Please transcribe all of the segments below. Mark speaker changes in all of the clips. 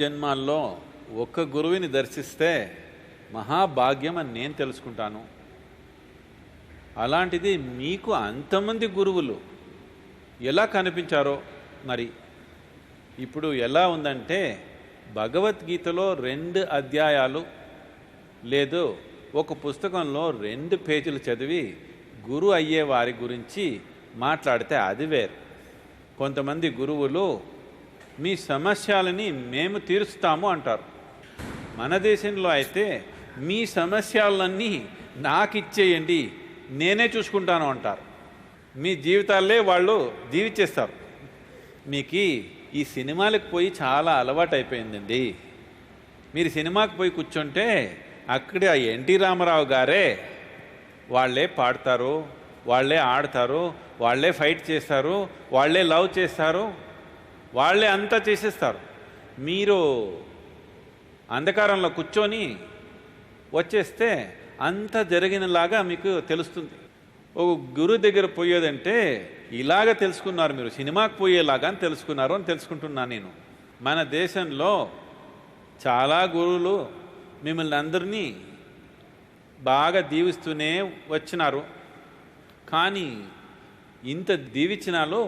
Speaker 1: జన్మాల్లో ఒక్క గురువుని దర్శిస్తే మహాభాగ్యం అని నేను తెలుసుకుంటాను. అలాంటిది మీకు అంతమంది గురువులు ఎలా కనిపించారో మరి. ఇప్పుడు ఎలా ఉందంటే భగవద్గీతలో 2 అధ్యాయాలు లేదు ఒక పుస్తకంలో 2 పేజీలు చదివి గురు అయ్యే వారి గురించి మాట్లాడితే అది వేరు. కొంతమంది గురువులు మీ సమస్యలని మేము తీరుస్తాము అంటారు. మన దేశంలో అయితే మీ సమస్యలన్నీ నాకు ఇచ్చేయండి, నేనే చూసుకుంటాను అంటారు. మీ జీవితాలే వాళ్ళు జీవించేస్తారు. మీకు ఈ సినిమాలకు పోయి చాలా అలవాటు అయిపోయిందండి. మీరు సినిమాకి పోయి కూర్చుంటే అక్కడ ఎన్టీ రామారావు గారే వాళ్ళే పాడతారు, వాళ్ళే ఆడతారు, వాళ్ళే ఫైట్ చేస్తారు, వాళ్ళే లవ్ చేస్తారు, వాళ్ళే అంతా చేసేస్తారు. మీరు అంధకారంలో కూర్చొని వచ్చేస్తే అంత జరిగినలాగా మీకు తెలుస్తుంది. ఒక గురువు దగ్గర పోయేదంటే ఇలాగ తెలుసుకున్నారు, మీరు సినిమాకి పోయేలాగా అని తెలుసుకున్నారు అని తెలుసుకుంటున్నాను నేను. మన దేశంలో చాలా గురువులు మిమ్మల్ని అందరినీ బాగా దీవిస్తూనే వచ్చినారు. కానీ ఇంత దీవించినాలో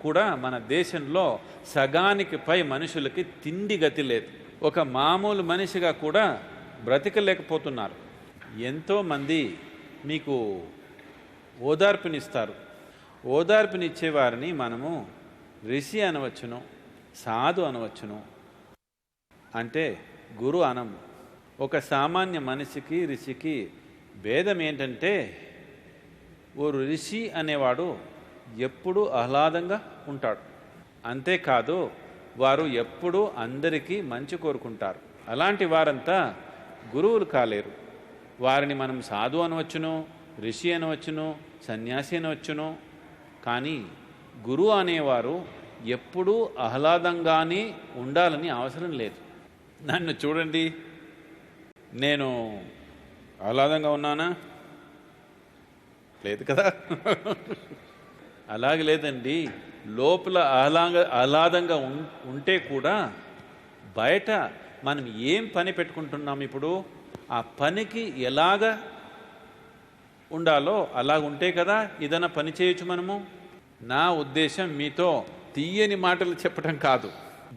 Speaker 1: కూడా మన దేశంలో సగానికి పై మనుషులకి తిండి గతి లేదు. ఒక మామూలు మనిషిగా కూడా బ్రతికలేకపోతున్నారు. ఎంతోమంది మీకు ఓదార్పునిస్తారు. ఓదార్పునిచ్చేవారిని మనము ఋషి అనవచ్చును, సాధు అనవచ్చును, అంటే గురు అనము. ఒక సామాన్య మనిషికి ఋషికి భేదం ఏంటంటే ఓ ఋషి అనేవాడు ఎప్పుడూ ఆహ్లాదంగా ఉంటాడు. అంతేకాదు వారు ఎప్పుడూ అందరికీ మంచి కోరుకుంటారు. అలాంటి వారంతా గురువులు కాలేరు. వారిని మనం సాధు అనవచ్చును, ఋషి అనవచ్చును, సన్యాసి అనవచ్చును. కానీ గురువు అనేవారు ఎప్పుడూ ఆహ్లాదంగానే ఉండాలని అవసరం లేదు. నన్ను చూడండి, నేను ఆహ్లాదంగా ఉన్నానా? లేదు కదా. అలాగే లేదండి. లోపల ఆహ్లాదంగా ఉంటే కూడా బయట మనం ఏం పని పెట్టుకుంటున్నాం ఇప్పుడు ఆ పనికి ఎలాగ ఉండాలో అలాగ ఉంటే కదా ఏదైనా పని చేయొచ్చు మనము. నా ఉద్దేశం మీతో తీయని మాటలు చెప్పటం కాదు.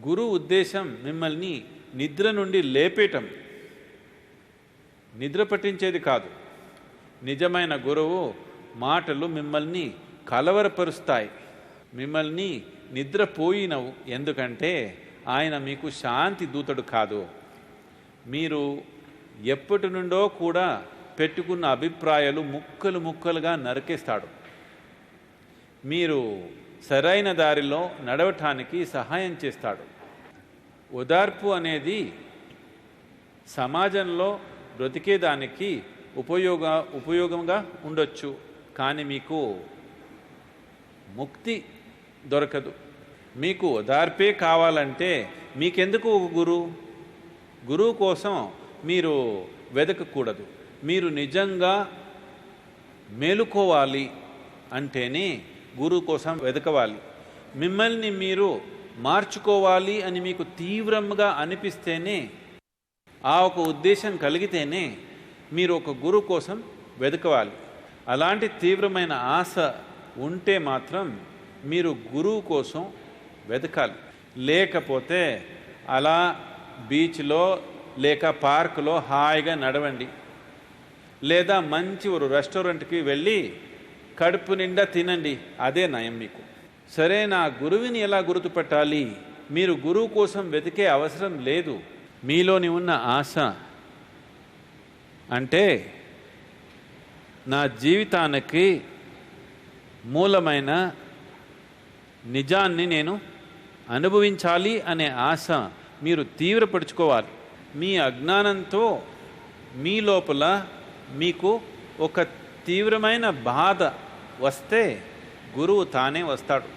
Speaker 1: గురువు ఉద్దేశం మిమ్మల్ని నిద్ర నుండి లేపేయటం, నిద్ర పట్టించేది కాదు. నిజమైన గురువు మాటలు మిమ్మల్ని కలవరపరుస్తాయి, మిమ్మల్ని నిద్రపోయినవు. ఎందుకంటే ఆయన మీకు శాంతి దూతడు కాదు. మీరు ఎప్పటి నుండో కూడా పెట్టుకున్న అభిప్రాయాలు ముక్కలు ముక్కలుగా నరికేస్తాడు. మీరు సరైన దారిలో నడవటానికి సహాయం చేస్తాడు. ఓదార్పు అనేది సమాజంలో బ్రతికేదానికి ఉపయోగంగా ఉండొచ్చు. కానీ మీకు ముక్తి దొరకదు. మీకు ఓదార్పే కావాలంటే మీకెందుకు ఒక గురువు కోసం మీరు వెతకకూడదు. మీరు నిజంగా మేలుకోవాలి అంటేనే గురువు కోసం వెతకవాలి. మిమ్మల్ని మీరు మార్చుకోవాలి అని మీకు తీవ్రంగా అనిపిస్తేనే, ఆ ఒక ఉద్దేశం కలిగితేనే మీరు ఒక గురువు కోసం వెతకవాలి. అలాంటి తీవ్రమైన ఆశ ఉంటే మాత్రం మీరు గురువు కోసం వెతకాలి. లేకపోతే అలా బీచ్లో లేక పార్కులో హాయిగా నడవండి, లేదా మంచి ఒక రెస్టారెంట్కి వెళ్ళి కడుపు నిండా తినండి. అదే నయం మీకు. సరే, నా గురువుని ఎలా గుర్తుపట్టాలి? మీరు గురువు కోసం వెతికే అవసరం లేదు. మీలోని ఉన్న ఆశ అంటే నా జీవితానికి మూలమైన నిజాన్ని నేను అనుభవించాలి అనే ఆశ మీరు తీవ్రపరుచుకోవాలి. మీ అజ్ఞానంతో మీ లోపల మీకు ఒక తీవ్రమైన బాధ వస్తే గురువు తానే వస్తాడు.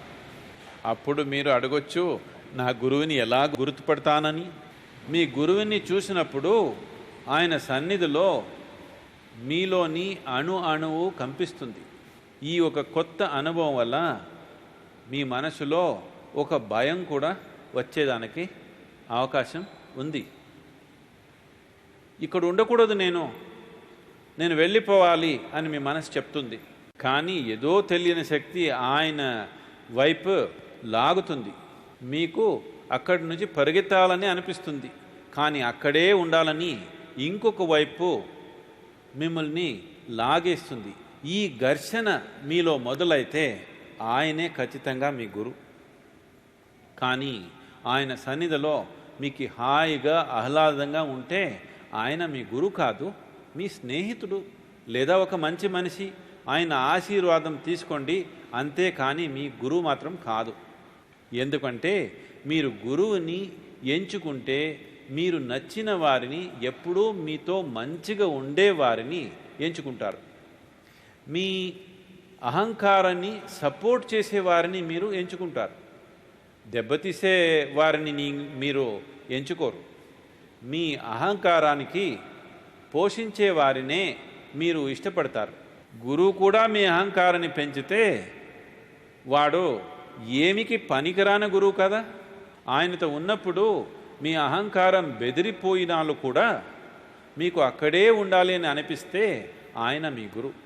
Speaker 1: అప్పుడు మీరు అడగొచ్చు, నా గురువుని ఎలా గుర్తుపడతానని. మీ గురువుని చూసినప్పుడు ఆయన సన్నిధిలో మీలోని అణువు కంపిస్తుంది. ఈ ఒక కొత్త అనుభవం వల్ల మీ మనసులో ఒక భయం కూడా వచ్చేదానికి అవకాశం ఉంది. ఇక్కడ ఉండకూడదు, నేను వెళ్ళిపోవాలి అని మీ మనసు చెప్తుంది. కానీ ఏదో తెలియని శక్తి ఆయన వైపు లాగుతుంది. మీకు అక్కడి నుంచి పరిగెత్తాలని అనిపిస్తుంది, కానీ అక్కడే ఉండాలని ఇంకొక వైపు మిమ్మల్ని లాగేస్తుంది. ఈ ఘర్షణ మీలో మొదలైతే ఆయనే ఖచ్చితంగా మీ గురు. కానీ ఆయన సన్నిధిలో మీకు హాయిగా ఆహ్లాదంగా ఉంటే ఆయన మీ గురు కాదు, మీ స్నేహితుడు లేదా ఒక మంచి మనిషి. ఆయన ఆశీర్వాదం తీసుకోండి అంతే, కానీ మీ గురువు మాత్రం కాదు. ఎందుకంటే మీరు గురువుని ఎంచుకుంటే మీరు నచ్చిన వారిని, ఎప్పుడూ మీతో మంచిగా ఉండేవారిని ఎంచుకుంటారు. మీ అహంకారాన్ని సపోర్ట్ చేసేవారిని మీరు ఎంచుకుంటారు. దెబ్బతీసే వారిని మీరు ఎంచుకోరు. మీ అహంకారానికి పోషించే వారినే మీరు ఇష్టపడతారు. గురువు కూడా మీ అహంకారాన్ని పెంచితే వాడు ఏమికి పనికిరాని గురువు కదా. ఆయనతో ఉన్నప్పుడు మీ అహంకారం బెదిరిపోయినాలు కూడా మీకు అక్కడే ఉండాలి అని అనిపిస్తే ఆయన మీ గురువు.